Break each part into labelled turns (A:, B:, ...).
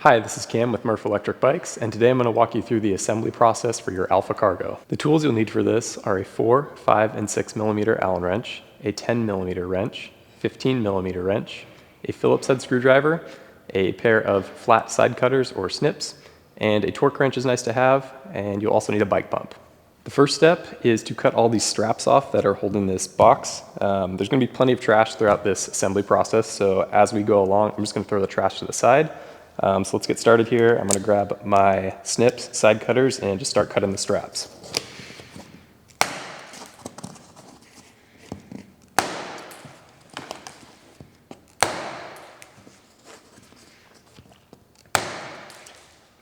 A: Hi, this is Cam with Murf Electric Bikes, and today I'm going to walk you through the assembly process for your Alpha Cargo. The tools you'll need for this are a 4, 5, and 6 millimeter Allen wrench, a 10 millimeter wrench, 15 millimeter wrench, a Phillips head screwdriver, a pair of flat side cutters or snips, and a torque wrench is nice to have, and you'll also need a bike pump. The first step is to cut all these straps off that are holding this box. There's going to be plenty of trash throughout this assembly process, so as we go along, I'm just going to throw the trash to the side. So let's get started here. I'm going to grab my snips, side cutters, and just start cutting the straps.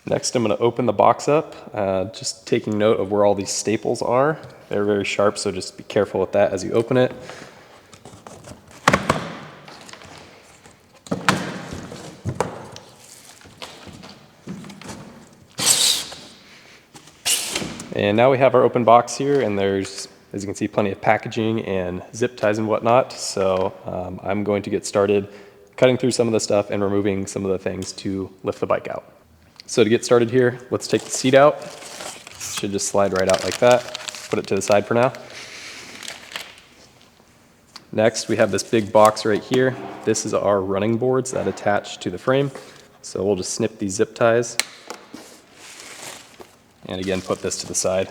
A: Next, I'm going to open the box up, just taking note of where all these staples are. They're very sharp, so just be careful with that as you open it. And now we have our open box here, and there's, as you can see, plenty of packaging and zip ties and whatnot. So I'm going to get started cutting through some of the stuff and removing some of the things to lift the bike out. So to get started here, let's take the seat out. It should just slide right out like that. Put it to the side for now. Next, we have this big box right here. This is our running boards that attach to the frame. So we'll just snip these zip ties. And again, put this to the side.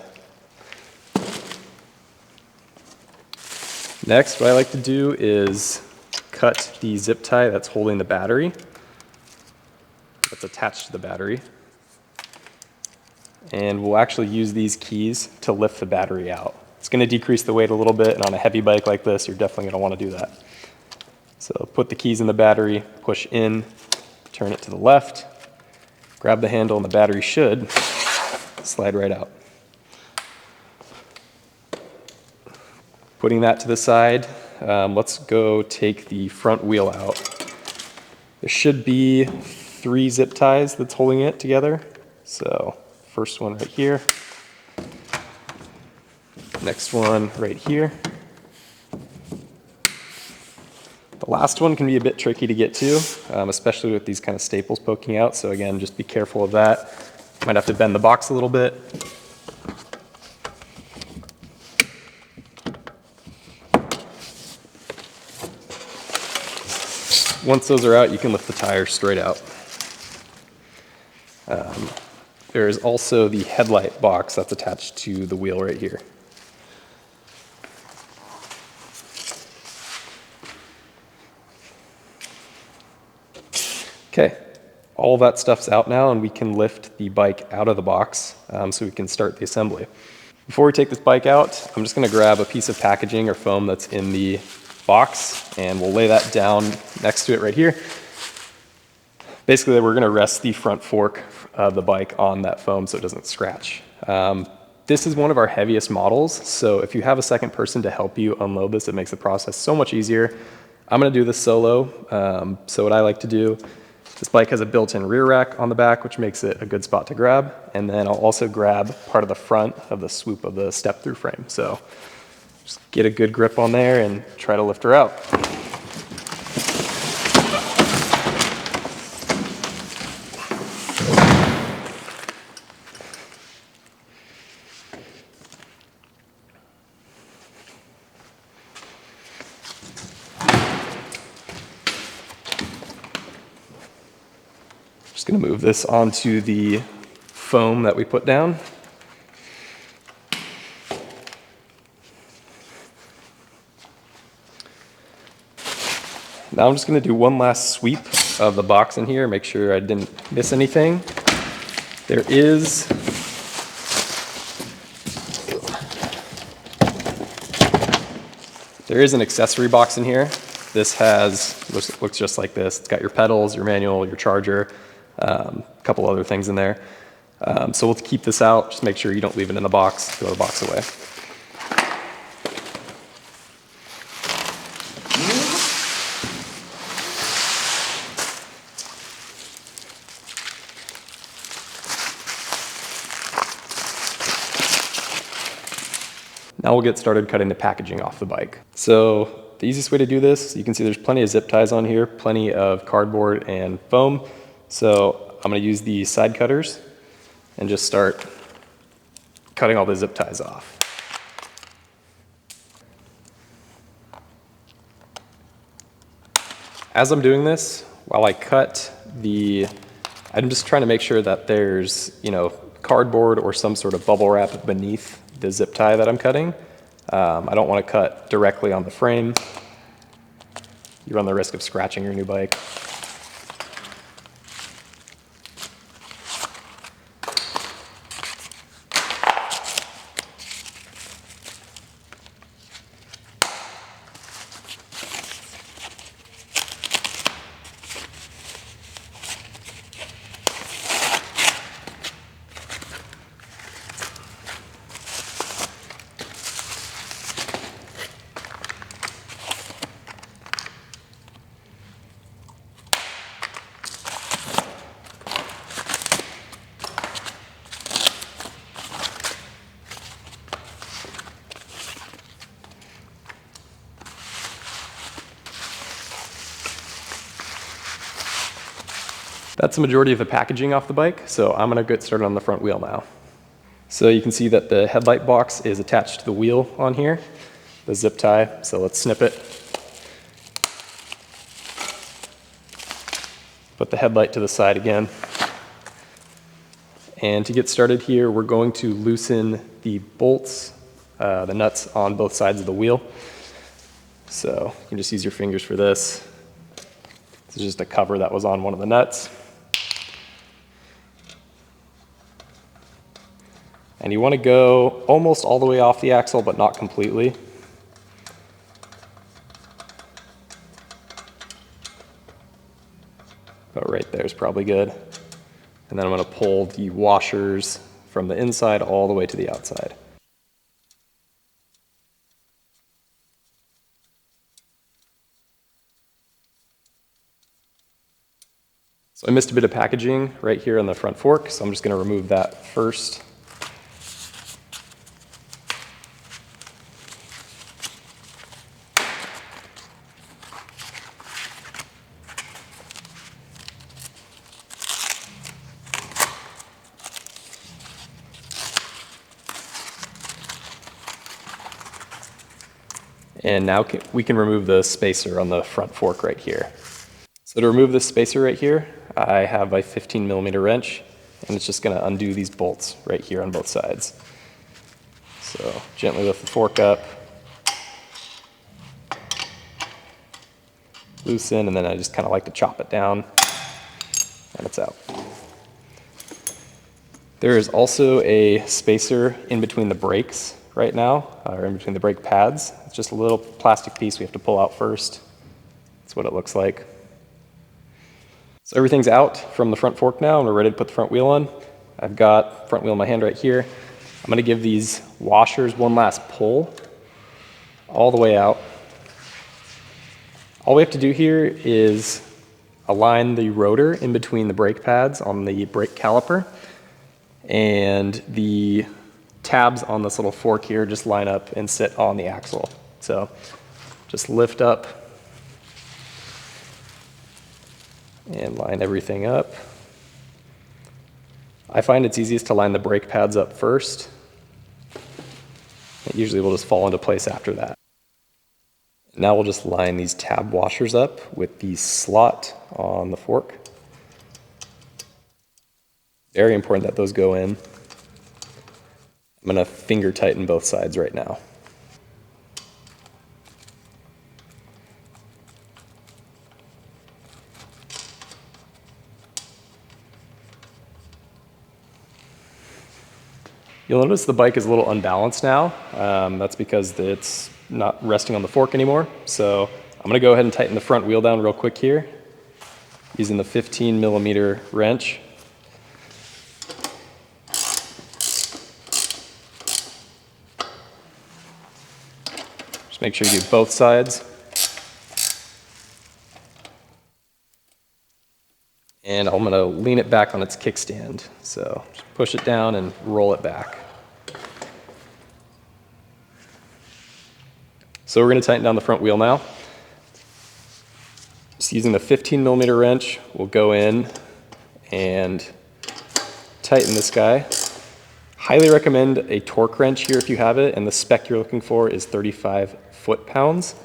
A: Next, what I like to do is cut the zip tie that's holding the battery, that's attached to the battery. And we'll actually use these keys to lift the battery out. It's going to decrease the weight a little bit, and on a heavy bike like this, you're definitely going to want to do that. So put the keys in the battery, push in, turn it to the left, grab the handle, and the battery should slide right out. Putting that to the side, let's go take the front wheel out. There should be 3 zip ties that's holding it together. So first one right here, next one right here. The last one can be a bit tricky to get to, especially with these kind of staples poking out. So again, just be careful of that. Might have to bend the box a little bit. Once those are out, you can lift the tire straight out. There is also the headlight box that's attached to the wheel right here. Okay. All that stuff's out now, and we can lift the bike out of the box so we can start the assembly. Before we take this bike out, I'm just going to grab a piece of packaging or foam that's in the box, and we'll lay that down next to it right here. Basically, we're going to rest the front fork of the bike on that foam so it doesn't scratch. This is one of our heaviest models, so if you have a second person to help you unload this, it makes the process so much easier. I'm going to do this solo, so what I like to do, this bike has a built-in rear rack on the back, which makes it a good spot to grab. And then I'll also grab part of the front of the swoop of the step-through frame. So just get a good grip on there and try to lift her out. Just going to move this onto the foam that we put down. Now I'm just going to do one last sweep of the box in here, make sure I didn't miss anything. There is an accessory box in here. This looks just like this. It's got your pedals, your manual, your charger, a couple other things in there. So we'll keep this out. Just make sure you don't leave it in the box. Throw the box away. Now we'll get started cutting the packaging off the bike. So the easiest way to do this, you can see there's plenty of zip ties on here, plenty of cardboard and foam. So I'm going to use the side cutters and just start cutting all the zip ties off. As I'm doing this, while I cut I'm just trying to make sure that there's, cardboard or some sort of bubble wrap beneath the zip tie that I'm cutting. I don't want to cut directly on the frame. You run the risk of scratching your new bike. That's the majority of the packaging off the bike, so I'm gonna get started on the front wheel now. So you can see that the headlight box is attached to the wheel on here, the zip tie, so let's snip it. Put the headlight to the side again. And to get started here, we're going to loosen the bolts, the nuts on both sides of the wheel. So you can just use your fingers for this. This is just a cover that was on one of the nuts. And you want to go almost all the way off the axle, but not completely. About right there is probably good. And then I'm going to pull the washers from the inside all the way to the outside. So I missed a bit of packaging right here on the front fork, so I'm just going to remove that first. And now we can remove the spacer on the front fork right here. So to remove this spacer right here, I have a 15mm wrench, and it's just going to undo these bolts right here on both sides. So gently lift the fork up, loosen, and then I just kind of like to chop it down, and it's out. There is also a spacer in between the brakes right now, or in between the brake pads. It's just a little plastic piece we have to pull out first. That's what it looks like. So everything's out from the front fork now, and we're ready to put the front wheel on. I've got front wheel in my hand right here. I'm going to give these washers one last pull all the way out. All we have to do here is align the rotor in between the brake pads on the brake caliper, and the tabs on this little fork here just line up and sit on the axle. So just lift up and line everything up. I find it's easiest to line the brake pads up first. It usually will just fall into place after that. Now we'll just line these tab washers up with the slot on the fork. Very important that those go in. I'm going to finger tighten both sides right now. You'll notice the bike is a little unbalanced now. That's because it's not resting on the fork anymore. So I'm going to go ahead and tighten the front wheel down real quick here using the 15mm wrench. Just make sure you do both sides. And I'm going to lean it back on its kickstand. So just push it down and roll it back. So we're going to tighten down the front wheel now. Just using the 15mm wrench, we'll go in and tighten this guy. Highly recommend a torque wrench here if you have it, and the spec you're looking for is 35 foot-pounds.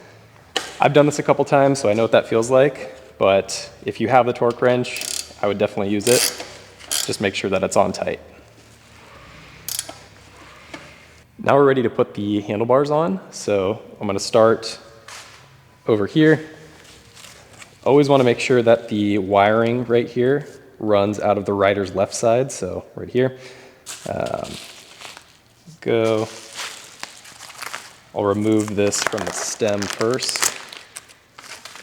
A: I've done this a couple times, so I know what that feels like, but if you have the torque wrench, I would definitely use it. Just make sure that it's on tight. Now we're ready to put the handlebars on, so I'm going to start over here. Always want to make sure that the wiring right here runs out of the rider's left side, so right here. Go. I'll remove this from the stem first,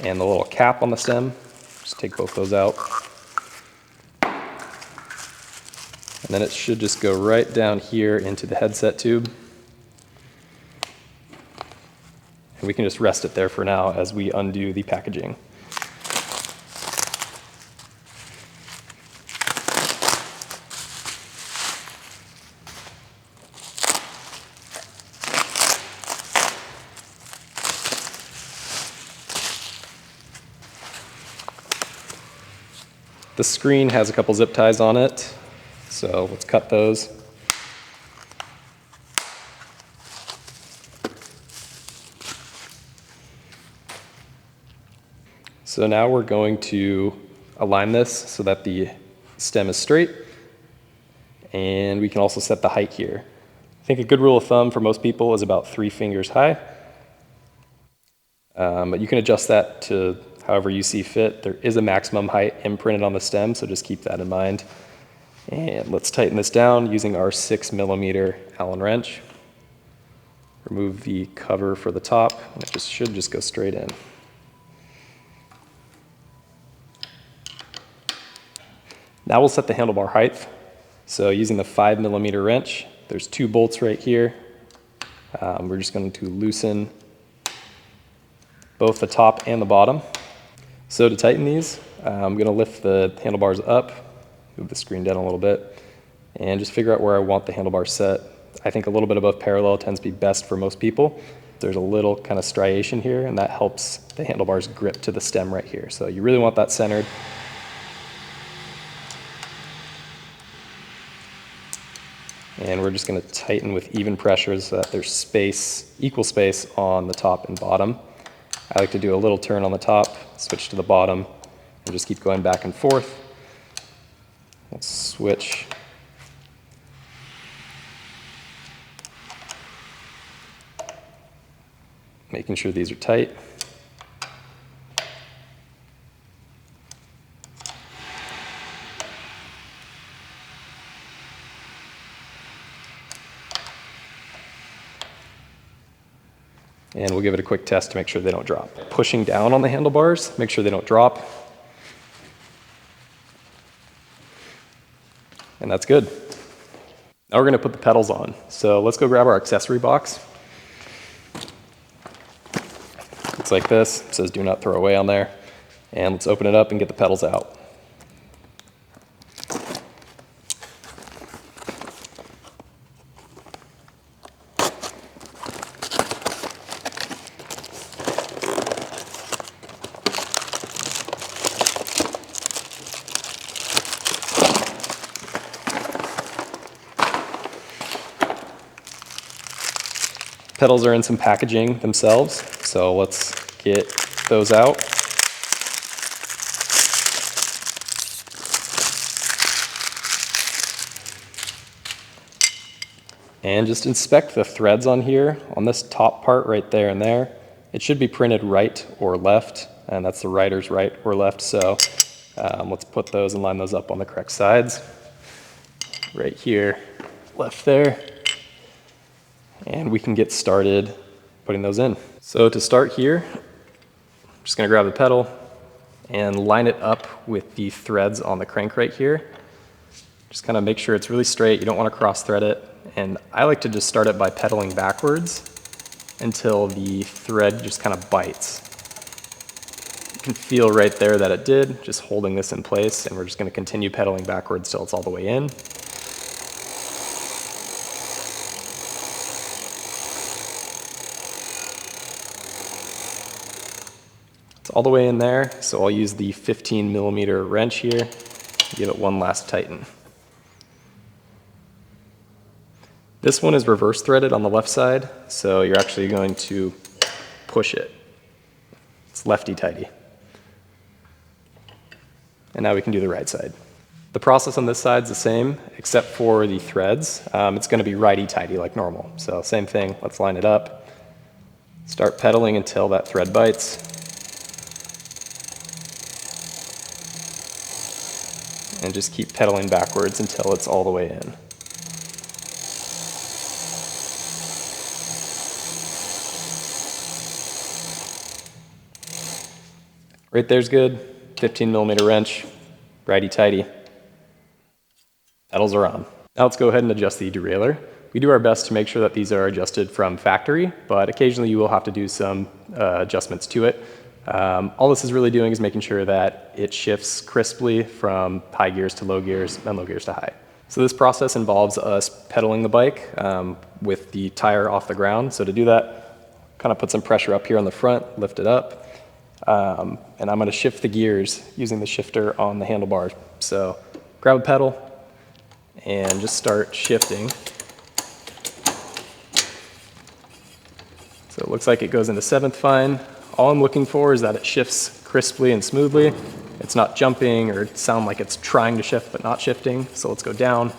A: and the little cap on the stem. Just take both those out. And then it should just go right down here into the headset tube. And we can just rest it there for now as we undo the packaging. The screen has a couple zip ties on it, so let's cut those. So now we're going to align this so that the stem is straight, and we can also set the height here. I think a good rule of thumb for most people is about 3 fingers high, but you can adjust that to however you see fit. There is a maximum height imprinted on the stem, so just keep that in mind. And let's tighten this down using our 6mm Allen wrench. Remove the cover for the top, and it should just go straight in. Now we'll set the handlebar height. So using the 5mm wrench, there's 2 bolts right here. We're just going to loosen both the top and the bottom. So to tighten these, I'm going to lift the handlebars up, move the screen down a little bit, and just figure out where I want the handlebars set. I think a little bit above parallel tends to be best for most people. There's a little kind of striation here, and that helps the handlebars grip to the stem right here. So you really want that centered. And we're just going to tighten with even pressure so that there's space, equal space on the top and bottom. I like to do a little turn on the top, switch to the bottom, and just keep going back and forth. Let's switch. Making sure these are tight. And we'll give it a quick test to make sure they don't drop. Pushing down on the handlebars, make sure they don't drop. And that's good. Now we're going to put the pedals on. So let's go grab our accessory box. It's like this. It says do not throw away on there. And let's open it up and get the pedals out. Pedals are in some packaging themselves, so let's get those out. And just inspect the threads on here, on this top part right there and there. It should be printed right or left, and that's the rider's right or left, so let's put those and line those up on the correct sides. Right here, left there. And we can get started putting those in. So to start here, I'm just going to grab the pedal and line it up with the threads on the crank right here. Just kind of make sure it's really straight. You don't want to cross thread it. And I like to just start it by pedaling backwards until the thread just kind of bites. You can feel right there that it did, just holding this in place, and we're just going to continue pedaling backwards till it's all the way in. All the way in there, so I'll use the 15mm wrench here Give it one last tighten. This one is reverse threaded on the left side, so you're actually going to push it. It's lefty-tighty. And now we can do the right side. The process on this side is the same, except for the threads. It's going to be righty-tighty like normal. So same thing, let's line it up. Start pedaling until that thread bites. And just keep pedaling backwards until it's all the way in. Right there's good, 15mm wrench, righty-tighty. Pedals are on. Now let's go ahead and adjust the derailleur. We do our best to make sure that these are adjusted from factory, but occasionally you will have to do some adjustments to it. All this is really doing is making sure that it shifts crisply from high gears to low gears and low gears to high. So this process involves us pedaling the bike with the tire off the ground. So to do that, kind of put some pressure up here on the front, lift it up, and I'm going to shift the gears using the shifter on the handlebar. So grab a pedal and just start shifting. So it looks like it goes into 7th fine. All I'm looking for is that it shifts crisply and smoothly. It's not jumping or sound like it's trying to shift but not shifting. So let's go down. You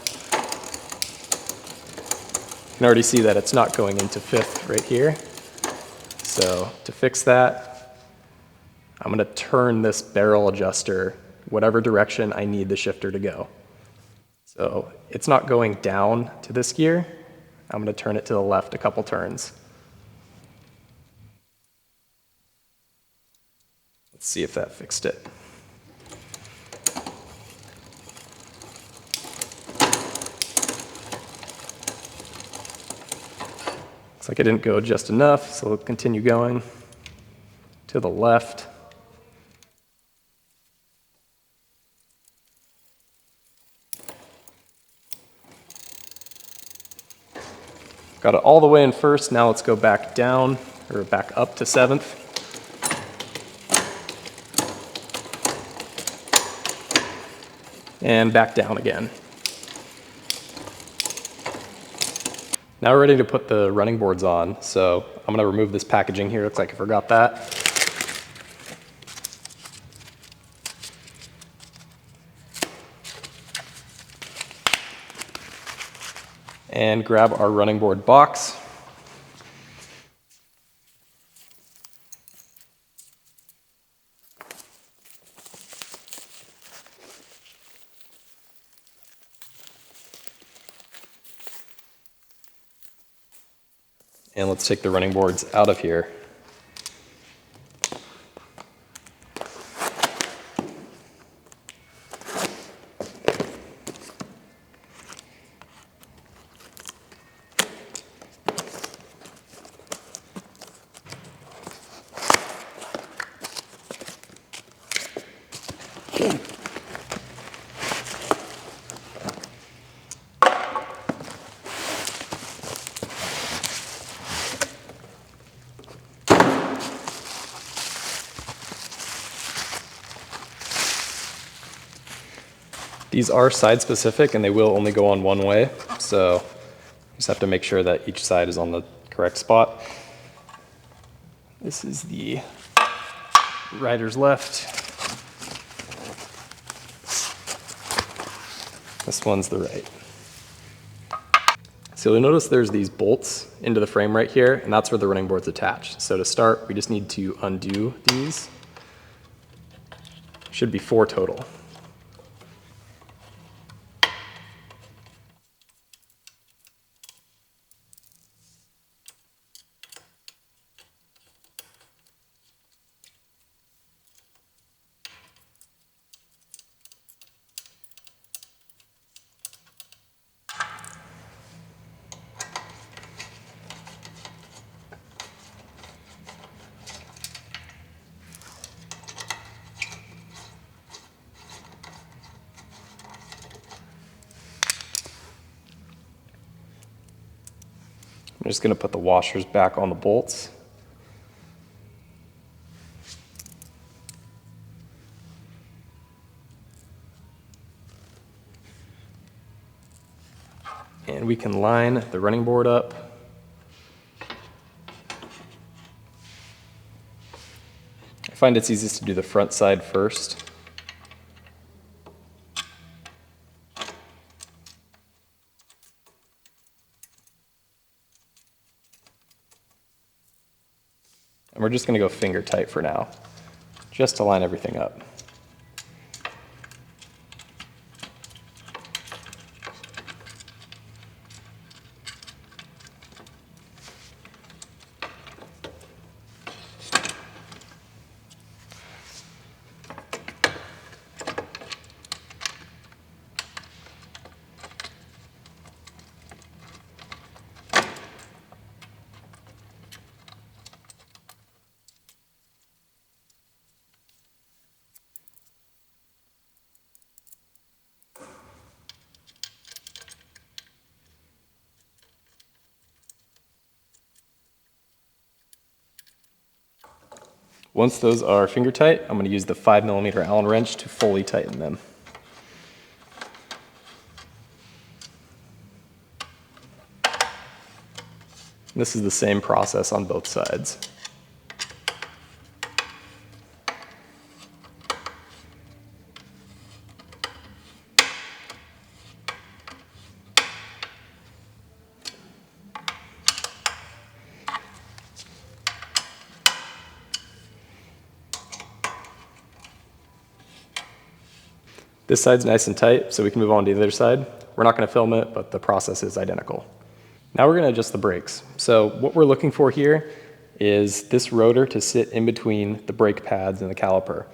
A: can already see that it's not going into 5th right here. So to fix that, I'm going to turn this barrel adjuster whatever direction I need the shifter to go. So it's not going down to this gear. I'm going to turn it to the left a couple turns. Let's see if that fixed it. Looks like it didn't go just enough, so we'll continue going to the left. Got it all the way in 1st, now let's go back down, or back up to 7th. And back down again. Now we're ready to put the running boards on, so I'm going to remove this packaging here. Looks like I forgot that. And grab our running board box. And let's take the running boards out of here. These are side specific and they will only go on one way, so you just have to make sure that each side is on the correct spot. This is the rider's left. This one's the right. So you'll notice there's these bolts into the frame right here, and that's where the running board's attached. So to start, we just need to undo these. Should be 4 total. I'm just going to put the washers back on the bolts. And we can line the running board up. I find it's easiest to do the front side first. And we're just going to go finger tight for now, just to line everything up. Once those are finger tight, I'm going to use the 5mm Allen wrench to fully tighten them. This is the same process on both sides. This side's nice and tight, so we can move on to the other side. We're not going to film it, but the process is identical. Now we're going to adjust the brakes. So what we're looking for here is this rotor to sit in between the brake pads and the caliper.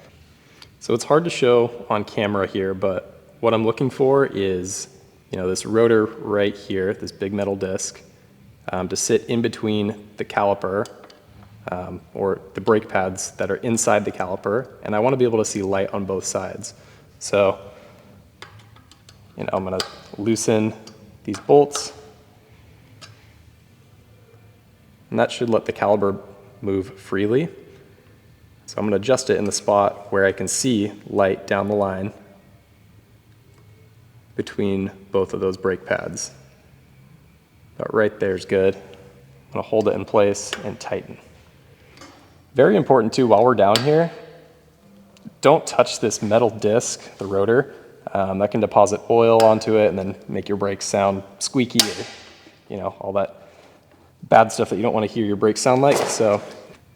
A: So it's hard to show on camera here, but what I'm looking for is, this rotor right here, this big metal disc, to sit in between the caliper or the brake pads that are inside the caliper, and I want to be able to see light on both sides. So, I'm going to loosen these bolts, and that should let the caliper move freely. So I'm going to adjust it in the spot where I can see light down the line between both of those brake pads. About right there is good. I'm going to hold it in place and tighten. Very important too, while we're down here, don't touch this metal disc, the rotor. That can deposit oil onto it and then make your brakes sound squeaky or, all that bad stuff that you don't want to hear your brakes sound like. So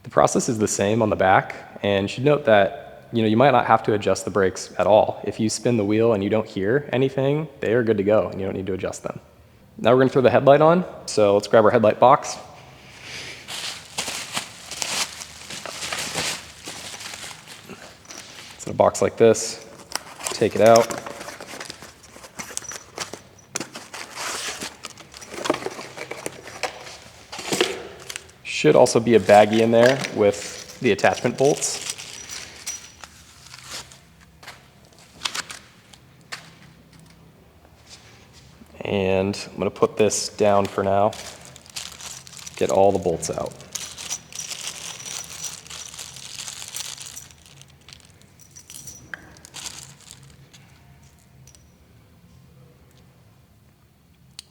A: the process is the same on the back, and you should note that, you might not have to adjust the brakes at all. If you spin the wheel and you don't hear anything, they are good to go and you don't need to adjust them. Now we're going to throw the headlight on. So let's grab our headlight box. It's in a box like this. Take it out. Should also be a baggie in there with the attachment bolts. And I'm going to put this down for now, get all the bolts out.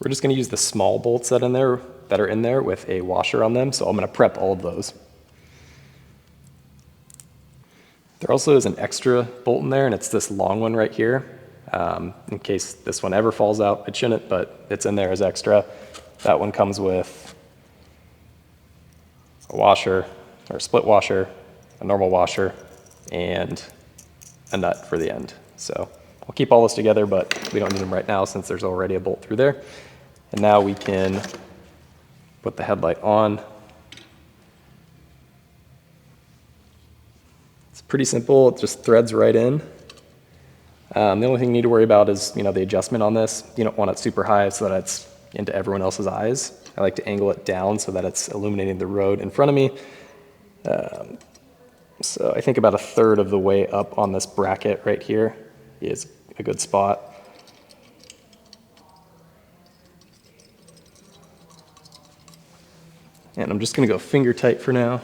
A: We're just going to use the small bolts that are in there with a washer on them, so I'm going to prep all of those. There also is an extra bolt in there, and it's this long one right here. In case this one ever falls out, it shouldn't, but it's in there as extra. That one comes with a washer, or a split washer, a normal washer, and a nut for the end. So I'll keep all this together, but we don't need them right now since there's already a bolt through there. And now we can put the headlight on. It's pretty simple, it just threads right in. The only thing you need to worry about is, the adjustment on this. You don't want it super high so that it's into everyone else's eyes. I like to angle it down so that it's illuminating the road in front of me. So I think about 1/3 of the way up on this bracket right here is a good spot. And I'm just going to go finger tight for now.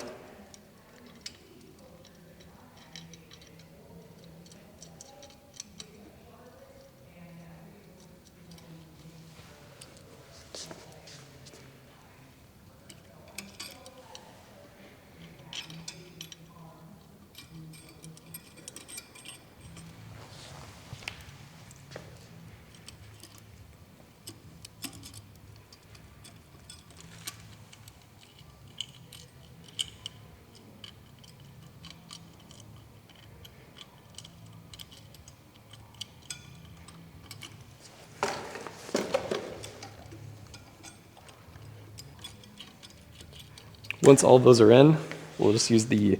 A: Once all of those are in, we'll just use the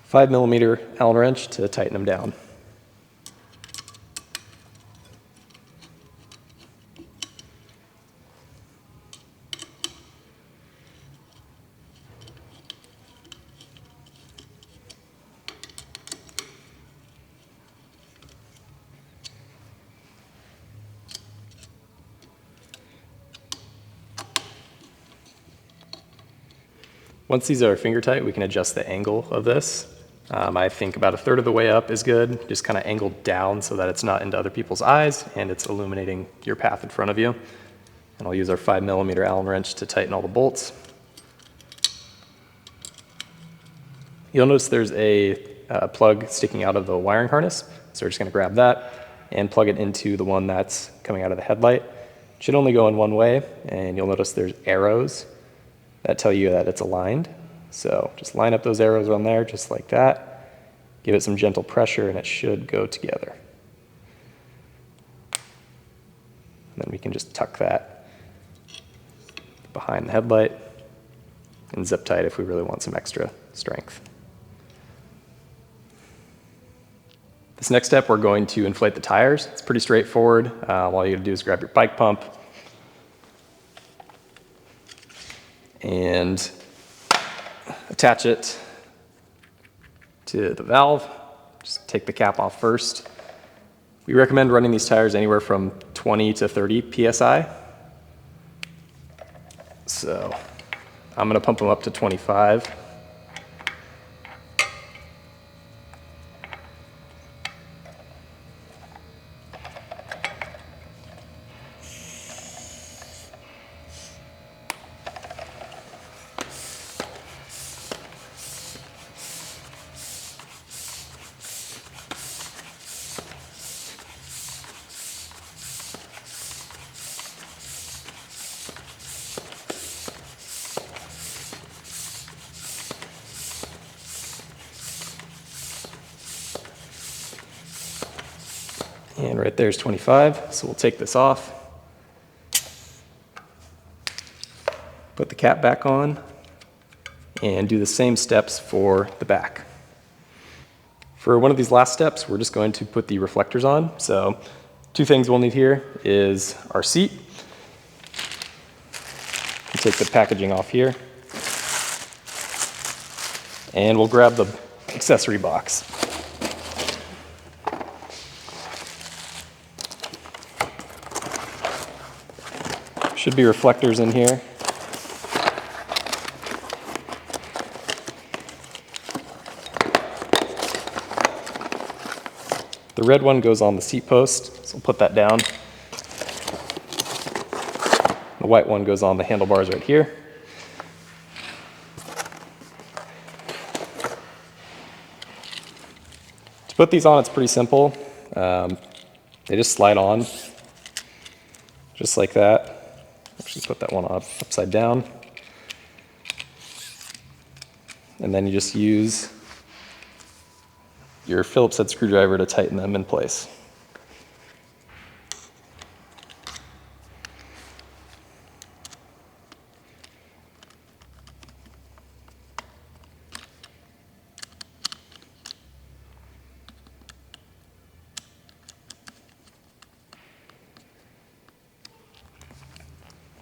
A: 5mm Allen wrench to tighten them down. Once these are finger tight, we can adjust the angle of this. I think about 1/3 of the way up is good, just kind of angled down so that it's not into other people's eyes and it's illuminating your path in front of you. And I'll use our 5mm Allen wrench to tighten all the bolts. You'll notice there's a plug sticking out of the wiring harness, so we're just going to grab that and plug it into the one that's coming out of the headlight. It should only go in one way, and you'll notice there's arrows that tell you that it's aligned. So just line up those arrows on there just like that. Give it some gentle pressure and it should go together. And then we can just tuck that behind the headlight and zip tie it if we really want some extra strength. This next step, we're going to inflate the tires. It's pretty straightforward. All you gotta do is grab your bike pump and attach it to the valve. Just take the cap off first. We recommend running these tires anywhere from 20 to 30 PSI. So I'm gonna pump them up to 25. And right there's 25, so we'll take this off, put the cap back on, and do the same steps for the back. For one of these last steps, we're just going to put the reflectors on. So 2 things we'll need here is our seat. We'll take the packaging off here, and we'll grab the accessory box. Should be reflectors in here. The red one goes on the seat post, so we'll put that down. The white one goes on the handlebars right here. To put these on, it's pretty simple. They just slide on, just like that. Actually put that one upside down. And then you just use your Phillips head screwdriver to tighten them in place.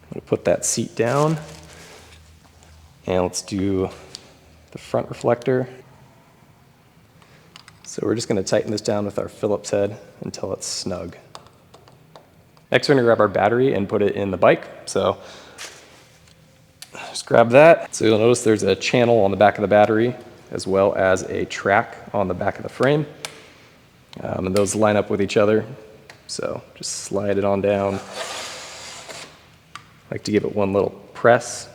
A: I'm going to put that seat down, and let's do the front reflector. So we're just going to tighten this down with our Phillips head until it's snug. Next, we're going to grab our battery and put it in the bike. So just grab that. So you'll notice there's a channel on the back of the battery as well as a track on the back of the frame. And those line up with each other. So just slide it on down. I like to give it one little press,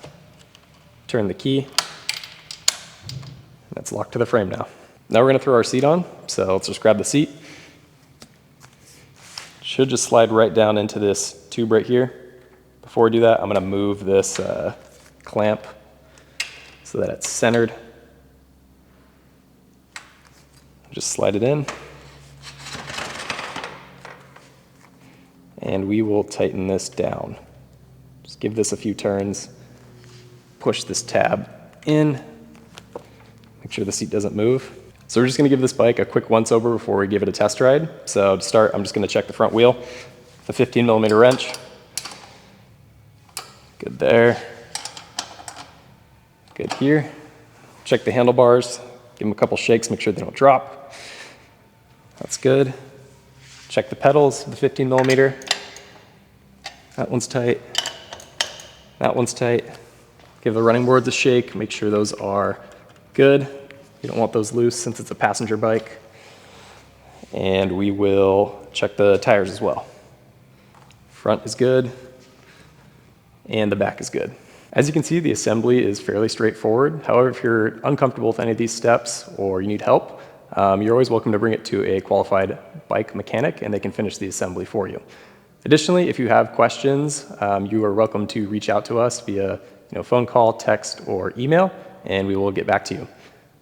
A: turn the key, and that's locked to the frame now. Now we're going to throw our seat on, so let's just grab the seat. Should just slide right down into this tube right here. Before we do that, I'm going to move this clamp so that it's centered. Just slide it in. And we will tighten this down. Just give this a few turns, push this tab in. Make sure the seat doesn't move. So we're just gonna give this bike a quick once over before we give it a test ride. So to start, I'm just gonna check the front wheel. The 15mm wrench. Good there. Good here. Check the handlebars. Give them a couple shakes, make sure they don't drop. That's good. Check the pedals, the 15mm. That one's tight. That one's tight. Give the running boards a shake, make sure those are good. You don't want those loose since it's a passenger bike. And we will check the tires as well. Front is good, and the back is good. As you can see, the assembly is fairly straightforward. However, if you're uncomfortable with any of these steps or you need help, you're always welcome to bring it to a qualified bike mechanic and they can finish the assembly for you. Additionally, if you have questions, you are welcome to reach out to us via phone call, text, or email, and we will get back to you.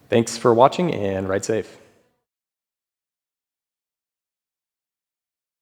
A: Thanks for watching and ride safe.